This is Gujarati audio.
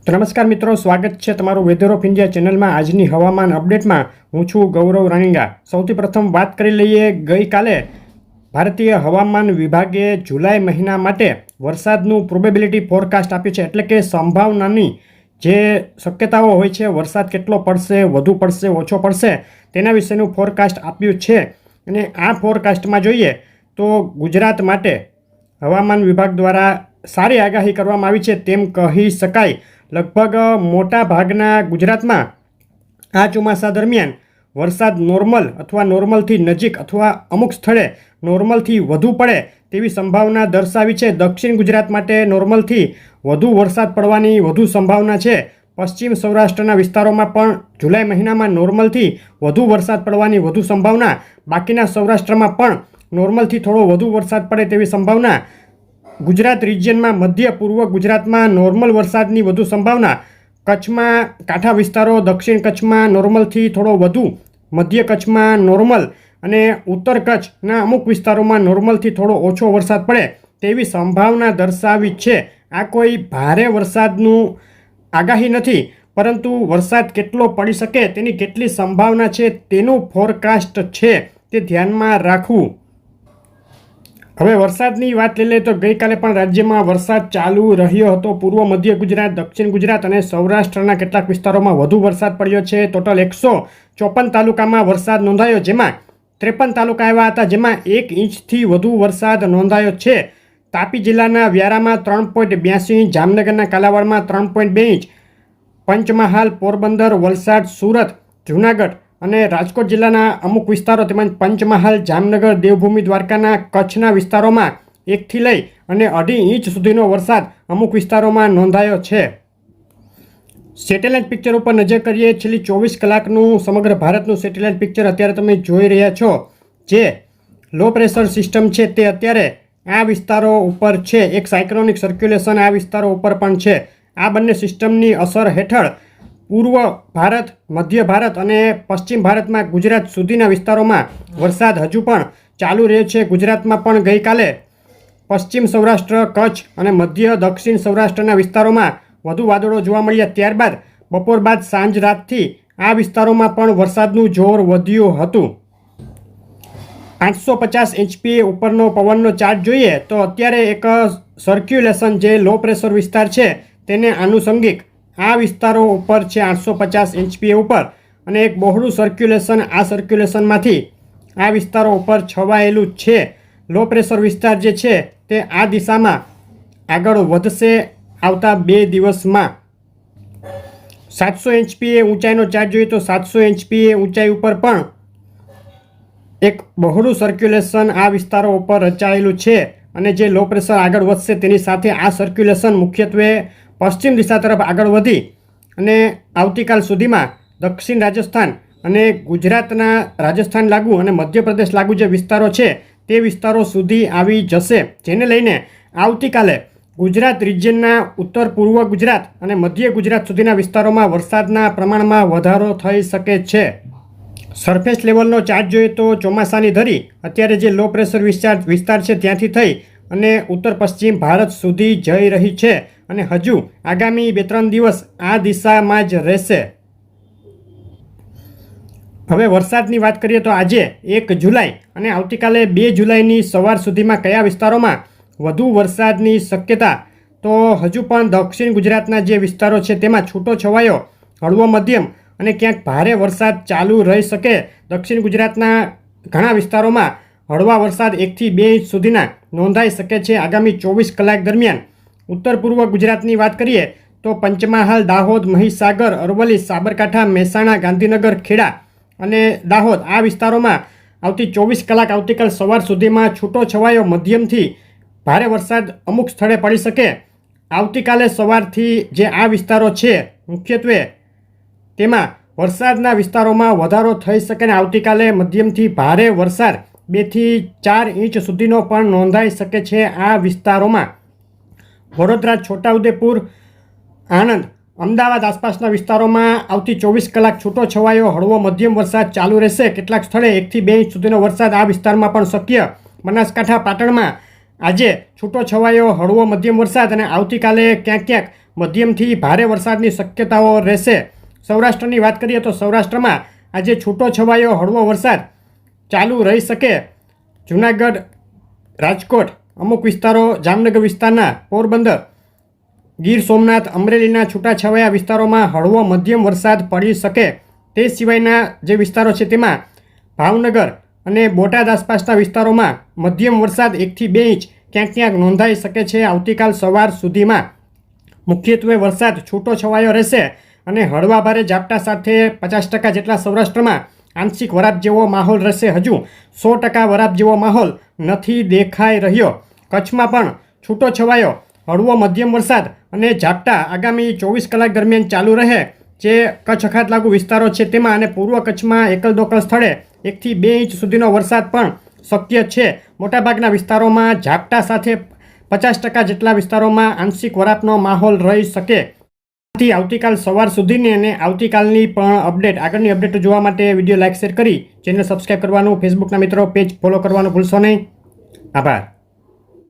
તો નમસ્કાર મિત્રો, સ્વાગત છે તમારું વેધર ઓફ ઇન્ડિયા ચેનલમાં। આજની હવામાન અપડેટમાં હું છું ગૌરવ રાણીંગા। સૌથી પ્રથમ વાત કરી લઈએ, ગઈકાલે ભારતીય હવામાન વિભાગે જુલાઈ મહિના માટે વરસાદનું પ્રોબેબિલિટી ફોરકાસ્ટ આપ્યું છે, એટલે કે સંભાવનાની જે શક્યતાઓ હોય છે, વરસાદ કેટલો પડશે, વધુ પડશે, ઓછો પડશે, તેના વિશેનું ફોરકાસ્ટ આપ્યું છે। અને આ ફોરકાસ્ટમાં જોઈએ તો ગુજરાત માટે હવામાન વિભાગ દ્વારા સારી આગાહી કરવામાં આવી છે તેમ કહી શકાય। લગભગ મોટા ભાગના ગુજરાતમાં આ ચોમાસા દરમિયાન વરસાદ નોર્મલ અથવા નોર્મલથી નજીક અથવા અમુક સ્થળે નોર્મલથી વધુ પડે તેવી સંભાવના દર્શાવી છે। દક્ષિણ ગુજરાત માટે નોર્મલથી વધુ વરસાદ પડવાની વધુ સંભાવના છે। પશ્ચિમ સૌરાષ્ટ્રના વિસ્તારોમાં પણ જુલાઈ મહિનામાં નોર્મલથી વધુ વરસાદ પડવાની વધુ સંભાવના, બાકીના સૌરાષ્ટ્રમાં પણ નોર્મલથી થોડો વધુ વરસાદ પડે તેવી સંભાવના। ગુજરાત રિજિયનમાં મધ્ય પૂર્વ ગુજરાતમાં નોર્મલ વરસાદની વધુ સંભાવના, કચ્છમાં કાંઠા વિસ્તારો, દક્ષિણ કચ્છમાં નોર્મલથી થોડો વધુ, મધ્ય કચ્છમાં નોર્મલ અને ઉત્તર કચ્છના અમુક વિસ્તારોમાં નોર્મલથી થોડો ઓછો વરસાદ પડે તેવી સંભાવના દર્શાવી છે। આ કોઈ ભારે વરસાદનું આગાહી નથી, પરંતુ વરસાદ કેટલો પડી શકે, તેની કેટલી સંભાવના છે તેનું ફોરકાસ્ટ છે, તે ધ્યાનમાં રાખવું। હવે વરસાદની વાત લઈ લઈએ તો ગઈકાલે પણ રાજ્યમાં વરસાદ ચાલુ રહ્યો હતો। પૂર્વ મધ્ય ગુજરાત, દક્ષિણ ગુજરાત અને સૌરાષ્ટ્રના કેટલાક વિસ્તારોમાં વધુ વરસાદ પડ્યો છે। ટોટલ 154 તાલુકામાં વરસાદ નોંધાયો, જેમાં 53 તાલુકા એવા હતા જેમાં 1 ઇંચથી વધુ વરસાદ નોંધાયો છે। તાપી જિલ્લાના વ્યારામાં 3.82 ઇંચ, જામનગરના કાલાવાડમાં 3.2 ઇંચ, પંચમહાલ, પોરબંદર, વલસાડ, સુરત, જૂનાગઢ અને રાજકોટ જિલ્લાના અમુક વિસ્તારો તેમજ પંચમહાલ, જામનગર, દેવભૂમિ, દ્વારકાના કચ્છના વિસ્તારોમાં 1 થી લઈ અને 2.5 ઇંચ સુધીનો વરસાદ અમુક વિસ્તારોમાં નોંધાયો છે। સેટેલાઇટ પિક્ચર ઉપર નજર કરીએ, છેલ્લી 24 કલાકનું સમગ્ર ભારતનું સેટેલાઇટ પિક્ચર અત્યારે તમે જોઈ રહ્યા છો। જે લો પ્રેશર સિસ્ટમ છે તે અત્યારે આ વિસ્તારો ઉપર છે, એક સાયક્લોનિક સર્ક્યુલેશન આ વિસ્તારો ઉપર પણ છે। આ બંને સિસ્ટમની અસર હેઠળ પૂર્વ ભારત, મધ્ય ભારત અને પશ્ચિમ ભારતમાં ગુજરાત સુધીના વિસ્તારોમાં વરસાદ હજુ પણ ચાલુ રહ્યો છે। ગુજરાતમાં પણ ગઈકાલે પશ્ચિમ સૌરાષ્ટ્ર, કચ્છ અને મધ્ય દક્ષિણ સૌરાષ્ટ્રના વિસ્તારોમાં વધુ વાદળો જોવા મળ્યા। ત્યારબાદ બપોર બાદ સાંજ રાતથી આ વિસ્તારોમાં પણ વરસાદનું જોર વધ્યું હતું। 850 એચપીએ ઉપરનો પવનનો ચાર્ટ જોઈએ તો અત્યારે એક સર્ક્યુલેશન જે લો પ્રેશર વિસ્તાર છે તેને આનુષંગિક આ વિસ્તારો ઉપર છે 850 એચપીએ ઉપર, અને એક બહોળું સર્ક્યુલેશન આ સર્ક્યુલેશનમાંથી આ વિસ્તારો ઉપર છવાયેલું છે। લો પ્રેશર વિસ્તાર જે છે તે આ દિશામાં આગળ વધશે આવતા 2 દિવસમાં। 700 એચપીએ ઊંચાઈનો ચાર્ટ જોઈએ તો 700 એચપીએ ઊંચાઈ ઉપર પણ એક બહોળું સર્ક્યુલેશન આ વિસ્તારો ઉપર રચાયેલું છે, અને જે લો પ્રેશર આગળ વધશે તેની સાથે આ સર્ક્યુલેશન મુખ્યત્વે પશ્ચિમ દિશા તરફ આગળ વધી અને આવતીકાલ સુધીમાં દક્ષિણ રાજસ્થાન અને ગુજરાતના રાજસ્થાન લાગુ અને મધ્યપ્રદેશ લાગુ જે વિસ્તારો છે તે વિસ્તારો સુધી આવી જશે, જેને લઈને આવતીકાલે ગુજરાત રિજિયનના ઉત્તર પૂર્વ ગુજરાત અને મધ્ય ગુજરાત સુધીના વિસ્તારોમાં વરસાદના પ્રમાણમાં વધારો થઈ શકે છે। સરફેસ લેવલનો ચાર્ટ જોઈએ તો ચોમાસાની ધરી અત્યારે જે લો પ્રેશર વિસ્તાર છે ત્યાંથી થઈ અને ઉત્તર પશ્ચિમ ભારત સુધી જઈ રહી છે, અને હજુ આગામી 2-3 દિવસ આ દિશામાં જ રહેશે। હવે વરસાદની વાત કરીએ તો આજે 1 જુલાઈ અને આવતીકાલે 2 જુલાઈની સવાર સુધીમાં કયા વિસ્તારોમાં વધુ વરસાદની શક્યતા, તો હજુ પણ દક્ષિણ ગુજરાતના જે વિસ્તારો છે તેમાં છૂટો છવાયો, હળવો મધ્યમ અને ક્યાંક ભારે વરસાદ ચાલુ રહી શકે। દક્ષિણ ગુજરાતના ઘણા વિસ્તારોમાં હળવા વરસાદ 1 થી 2 ઇંચ સુધીના નોંધાઈ શકે છે આગામી 24 કલાક દરમિયાન। ઉત્તર પૂર્વ ગુજરાતની વાત કરીએ તો પંચમહાલ, દાહોદ, મહીસાગર, અરવલ્લી, સાબરકાંઠા, મહેસાણા, ગાંધીનગર, ખેડા અને દાહોદ આ વિસ્તારોમાં આવતી 24 કલાક આવતીકાલ સવાર સુધીમાં છૂટો છવાયો મધ્યમથી ભારે વરસાદ અમુક સ્થળે પડી શકે। આવતીકાલે સવારથી જે આ વિસ્તારો છે મુખ્યત્વે તેમાં વરસાદના વિસ્તારોમાં વધારો થઈ શકે અને આવતીકાલે મધ્યમથી ભારે વરસાદ 2 થી 4 ઇંચ સુધીનો પણ નોંધાઈ શકે છે આ વિસ્તારોમાં। વડોદરા, છોટાઉદેપુર, આણંદ, અમદાવાદ આસપાસના વિસ્તારોમાં આવતી 24 કલાક છૂટો છવાયો હળવો મધ્યમ વરસાદ ચાલુ રહેશે। કેટલાક સ્થળે 1 થી 2 ઇંચ સુધીનો વરસાદ આ વિસ્તારમાં પણ શક્ય। બનાસકાંઠા, પાટણમાં આજે છૂટો છવાયો હળવો મધ્યમ વરસાદ અને આવતીકાલે ક્યાંક ક્યાંક મધ્યમથી ભારે વરસાદની શક્યતાઓ રહેશે. સૌરાષ્ટ્રની વાત કરીએ તો સૌરાષ્ટ્રમાં આજે છૂટો છવાયો હળવો વરસાદ ચાલુ રહી શકે. જૂનાગઢ, રાજકોટ, અમુક વિસ્તારો, જામનગર વિસ્તારના, પોરબંદર, ગીર સોમનાથ, અમરેલીના છૂટાછવાયા વિસ્તારોમાં હળવો મધ્યમ વરસાદ પડી શકે. તે સિવાયના જે વિસ્તારો છે તેમાં ભાવનગર અને બોટાદ આસપાસના વિસ્તારોમાં મધ્યમ વરસાદ 1 થી 2 ઇંચ ક્યાંક ક્યાંક નોંધાઈ શકે છે. આવતીકાલ સવાર સુધીમાં મુખ્યત્વે વરસાદ છૂટો છવાયો રહેશે અને હળવા ભારે ઝાપટા સાથે 50% જેટલા સૌરાષ્ટ્રમાં આંશિક વરાપ જેવો માહોલ રહેશે. હજુ 100% વરાપ જેવો માહોલ નથી દેખાઈ રહ્યો. કચ્છમાં પણ છૂટો છવાયો હળવો મધ્યમ વરસાદ અને ઝાપટા આગામી 24 કલાક દરમિયાન ચાલુ રહે. જે કચ્છ અખાત લાગુ વિસ્તારો છે તેમાં અને પૂર્વ કચ્છમાં એકલ દોકલ સ્થળે 1 થી 2 ઇંચ સુધીનો વરસાદ પણ શક્ય છે. મોટાભાગના વિસ્તારોમાં ઝાપટા સાથે 50% જેટલા વિસ્તારોમાં આંશિક વરાપનો માહોલ રહી શકે. આવતીકાલ સવાર સુધીની અને આવતીકાલની પણ અપડેટ, આગળની અપડેટ જોવા માટે વિડીયો લાઇક શેર કરી ચેનલ સબસ્ક્રાઈબ કરવાનું, ફેસબુકના મિત્રો પેજ ફોલો કરવાનું ભૂલશો નહીં. આભાર.